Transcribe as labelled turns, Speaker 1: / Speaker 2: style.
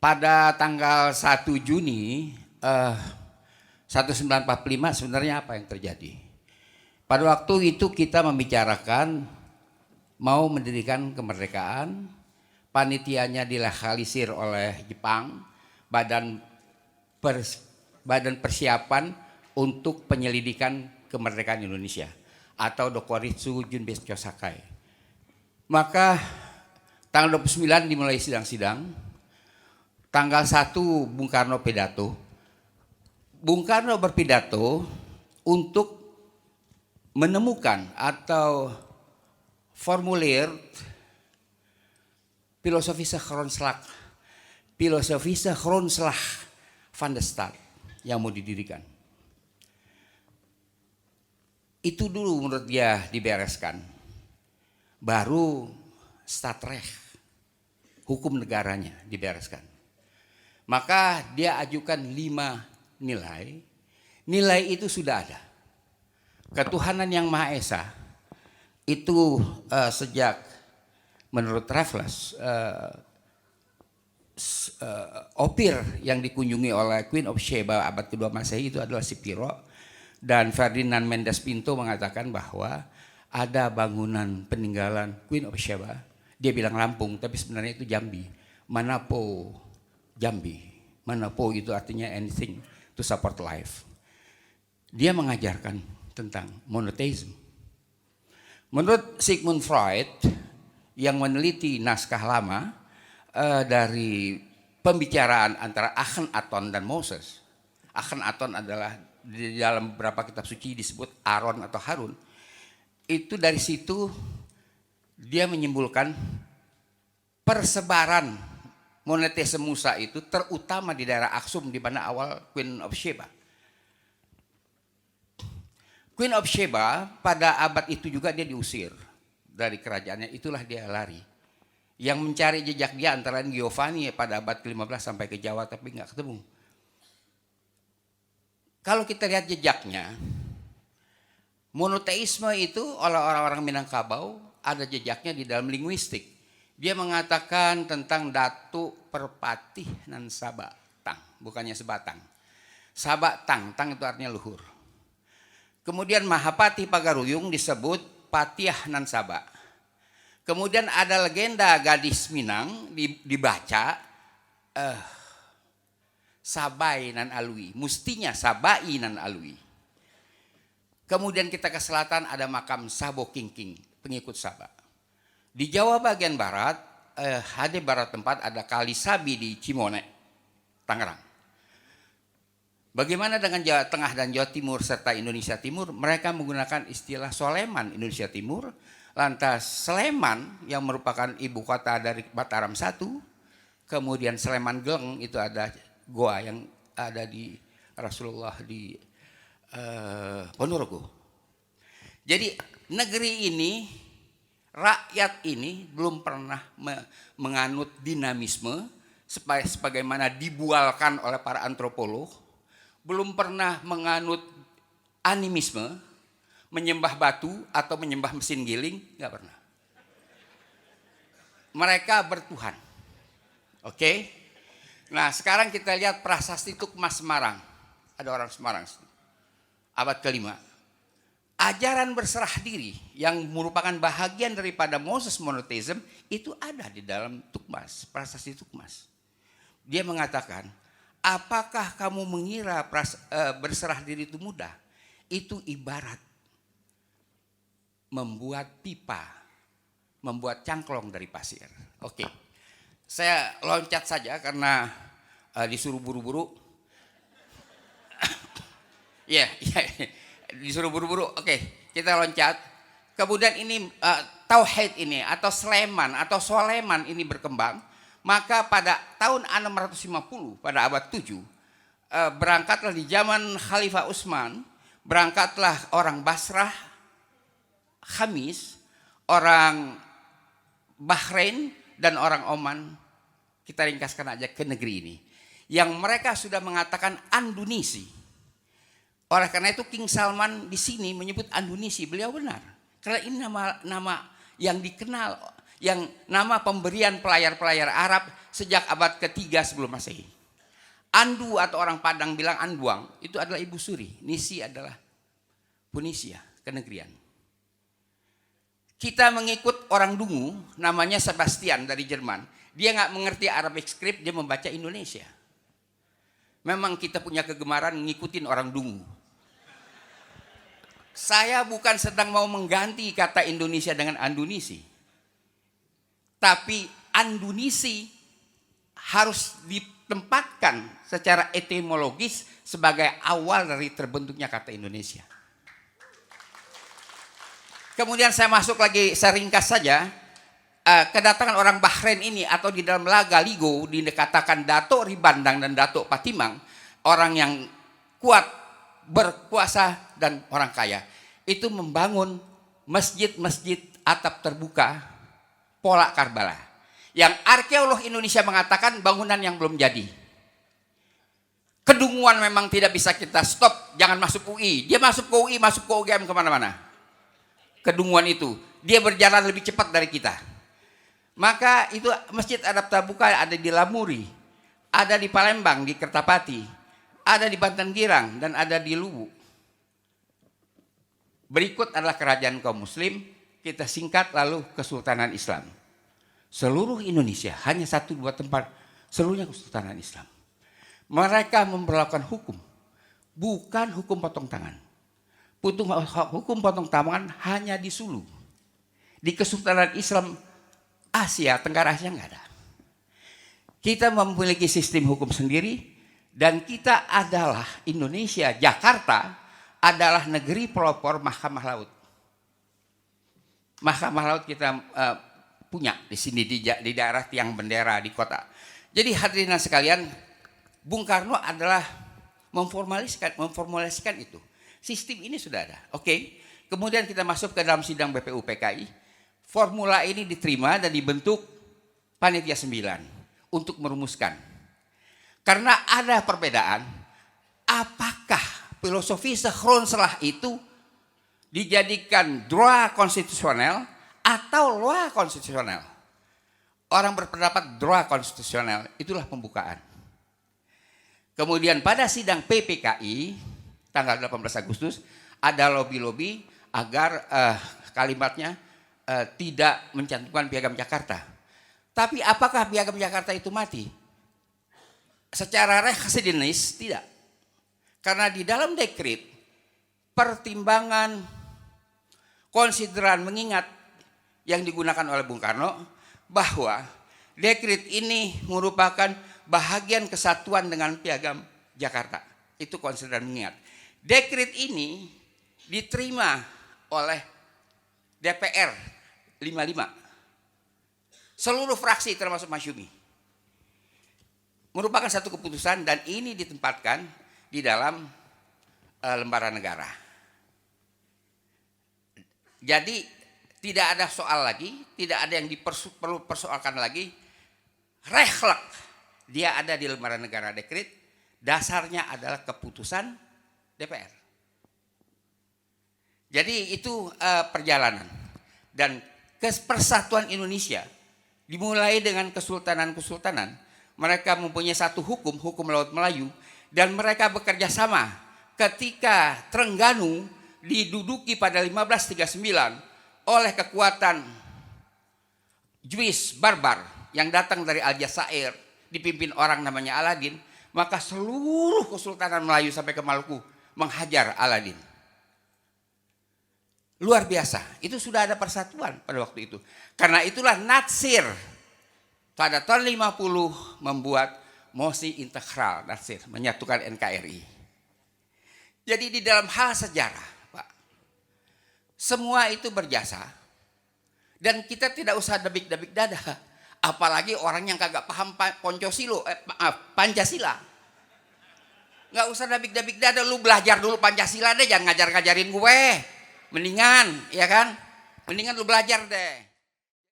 Speaker 1: pada tanggal 1 Juni 1945 sebenarnya apa yang terjadi? Pada waktu itu kita membicarakan mau mendirikan kemerdekaan, panitianya dilokalisir oleh Jepang, badan persiapan untuk penyelidikan kemerdekaan Indonesia atau Dokuritsu Junbei Chosakai. Maka tanggal 29 dimulai sidang-sidang. Tanggal 1 Bung Karno pidato. Bung Karno berpidato untuk menemukan atau formulir filosofische grondslag van de Staat yang mau didirikan. Itu dulu menurut dia dibereskan. Baru Staatsrecht, hukum negaranya dibereskan. Maka dia ajukan 5 nilai. Nilai itu sudah ada. Ketuhanan yang Maha Esa itu sejak menurut Raffles opir yang dikunjungi oleh Queen of Sheba abad kedua Masehi itu adalah Sipiro, dan Ferdinand Mendes Pinto mengatakan bahwa ada bangunan peninggalan Queen of Sheba. Dia bilang Lampung, tapi sebenarnya itu Jambi. Manapo Jambi. Manapo itu artinya anything to support life. Dia mengajarkan tentang monotheism. Menurut Sigmund Freud yang meneliti naskah lama dari pembicaraan antara Akhenaton dan Moses. Akhenaton adalah di dalam beberapa kitab suci disebut Aaron atau Harun. Itu dari situ dia menyimpulkan persebaran monoteisme Musa itu terutama di daerah Aksum di mana awal Queen of Sheba. Queen of Sheba pada abad itu juga dia diusir dari kerajaannya, itulah dia lari. Yang mencari jejak dia antara lain Giovanni pada abad ke-15 sampai ke Jawa tapi nggak ketemu. Kalau kita lihat jejaknya, monoteisme itu oleh orang-orang Minangkabau ada jejaknya di dalam linguistik. Dia mengatakan tentang Datu Perpatih nan Sabatang, bukannya sebatang. Sabatang, tang itu artinya luhur. Kemudian Mahapati Pagaruyung disebut Patiah nan Saba. Kemudian ada legenda gadis Minang dibaca Sabai nan Alui, mustinya Sabai nan Alui. Kemudian kita ke selatan ada makam Sabo Kingking, pengikut Saba. Di Jawa bagian barat, di barat tempat ada Kali Sabi di Cimone, Tangerang. Bagaimana dengan Jawa Tengah dan Jawa Timur serta Indonesia Timur? Mereka menggunakan istilah Soleman Indonesia Timur. Lantas Sleman yang merupakan ibu kota dari Mataram I, kemudian Sleman Geleng itu ada goa yang ada di Rasulullah di Ponorogo. Jadi negeri ini, rakyat ini belum pernah menganut dinamisme sebagaimana dibualkan oleh para antropolog, belum pernah menganut animisme, menyembah batu atau menyembah mesin giling, nggak pernah. Mereka bertuhan. Oke? Nah, sekarang kita lihat prasasti Tukmas Semarang. Ada orang Semarang, abad ke-5. Ajaran berserah diri yang merupakan bahagian daripada Moses monotheism itu ada di dalam Tukmas, prasasti Tukmas. Dia mengatakan, apakah kamu mengira berserah diri itu mudah? Itu ibarat membuat pipa, membuat cangklong dari pasir. Oke, saya loncat saja karena disuruh buru-buru. Ya, disuruh buru-buru. Oke, kita loncat. Kemudian ini Tauhid ini atau Sleman atau Soleman ini berkembang. Maka pada tahun 650 pada abad 7 berangkatlah di zaman Khalifah Utsman, berangkatlah orang Basrah, Khamis, orang Bahrain dan orang Oman. Kita ringkaskan aja ke negeri ini. Yang mereka sudah mengatakan Andunisi. Oleh karena itu King Salman di sini menyebut Andunisi, beliau benar. Karena ini nama yang dikenal yang nama pemberian pelayar-pelayar Arab sejak abad ketiga sebelum Masehi. Andu atau orang Padang bilang Anduang itu adalah ibu suri, Nisi adalah Punisia, kenegrian. Kita mengikut orang Dungu namanya Sebastian dari Jerman. Dia nggak mengerti Arabic script, dia membaca Indonesia. Memang kita punya kegemaran ngikutin orang Dungu. Saya bukan sedang mau mengganti kata Indonesia dengan Andunisi. Tapi Andunisi harus ditempatkan secara etimologis sebagai awal dari terbentuknya kata Indonesia. Kemudian saya masuk lagi, saya ringkas saja. Kedatangan orang Bahrain ini atau di dalam laga Ligo dikatakan Datuk Ribandang dan Datuk Patimang, orang yang kuat, berkuasa dan orang kaya, itu membangun masjid-masjid atap terbuka pola Karbala yang arkeolog Indonesia mengatakan bangunan yang belum jadi. Kedunguan memang tidak bisa kita stop, jangan masuk UI. Dia masuk ke UI, masuk ke UGM kemana-mana. Kedunguan itu dia berjalan lebih cepat dari kita. Maka itu masjid adab terbuka ada di Lamuri, ada di Palembang, di Kertapati, ada di Banten Girang, dan ada di Luwu. Berikut adalah kerajaan kaum muslim, kita singkat lalu Kesultanan Islam. Seluruh Indonesia hanya 1-2 tempat, seluruhnya Kesultanan Islam. Mereka memperlakukan hukum, bukan hukum potong tangan. Hukum potong tangan hanya di Sulu. Di Kesultanan Islam Asia, Tenggara Asia nggak ada. Kita memiliki sistem hukum sendiri dan kita adalah Indonesia, Jakarta adalah negeri pelopor mahkamah laut. Mahkamah laut kita punya di sini di daerah tiang bendera di kota. Jadi hadirin sekalian, Bung Karno adalah memformulasikan itu. Sistem ini sudah ada. Oke. Kemudian kita masuk ke dalam sidang BPUPKI. Formula ini diterima dan dibentuk panitia 9 untuk merumuskan. Karena ada perbedaan, apakah filosofi Segrondslag itu dijadikan droit konstitusional atau loi konstitusional? Orang berpendapat droit konstitusional, itulah pembukaan. Kemudian pada sidang PPKI tanggal 18 Agustus ada lobby-lobby agar kalimatnya tidak mencantumkan Piagam Jakarta. Tapi apakah Piagam Jakarta itu mati? Secara residenis tidak. Karena di dalam dekret pertimbangan konsideran mengingat yang digunakan oleh Bung Karno bahwa dekret ini merupakan bahagian kesatuan dengan Piagam Jakarta. Itu konsideran mengingat. Dekret ini diterima oleh DPR 55. Seluruh fraksi termasuk Masyumi. Merupakan satu keputusan dan ini ditempatkan di dalam lembaran negara. Jadi tidak ada soal lagi, tidak ada yang perlu persoalkan lagi. Rekhlak dia ada di lembaran negara dekret, dasarnya adalah keputusan DPR. Jadi itu perjalanan dan persatuan Indonesia dimulai dengan kesultanan-kesultanan. Mereka mempunyai satu hukum Laut Melayu, dan mereka bekerja sama ketika Trengganu diduduki pada 1539 oleh kekuatan Juif barbar yang datang dari Aljazair dipimpin orang namanya Aladin, maka seluruh kesultanan Melayu sampai ke Maluku menghajar Aladin. Luar biasa, itu sudah ada persatuan pada waktu itu. Karena itulah Natsir pada tahun 50 membuat mosi integral Natsir, menyatukan NKRI. Jadi di dalam hal sejarah, Pak, semua itu berjasa. Dan kita tidak usah debik-debik dada. Apalagi orang yang kagak paham Pancasila. Nggak usah debik-debik dada, lu belajar dulu Pancasila deh, jangan ngajar-ngajarin gue. Mendingan, ya kan? Mendingan lu belajar deh.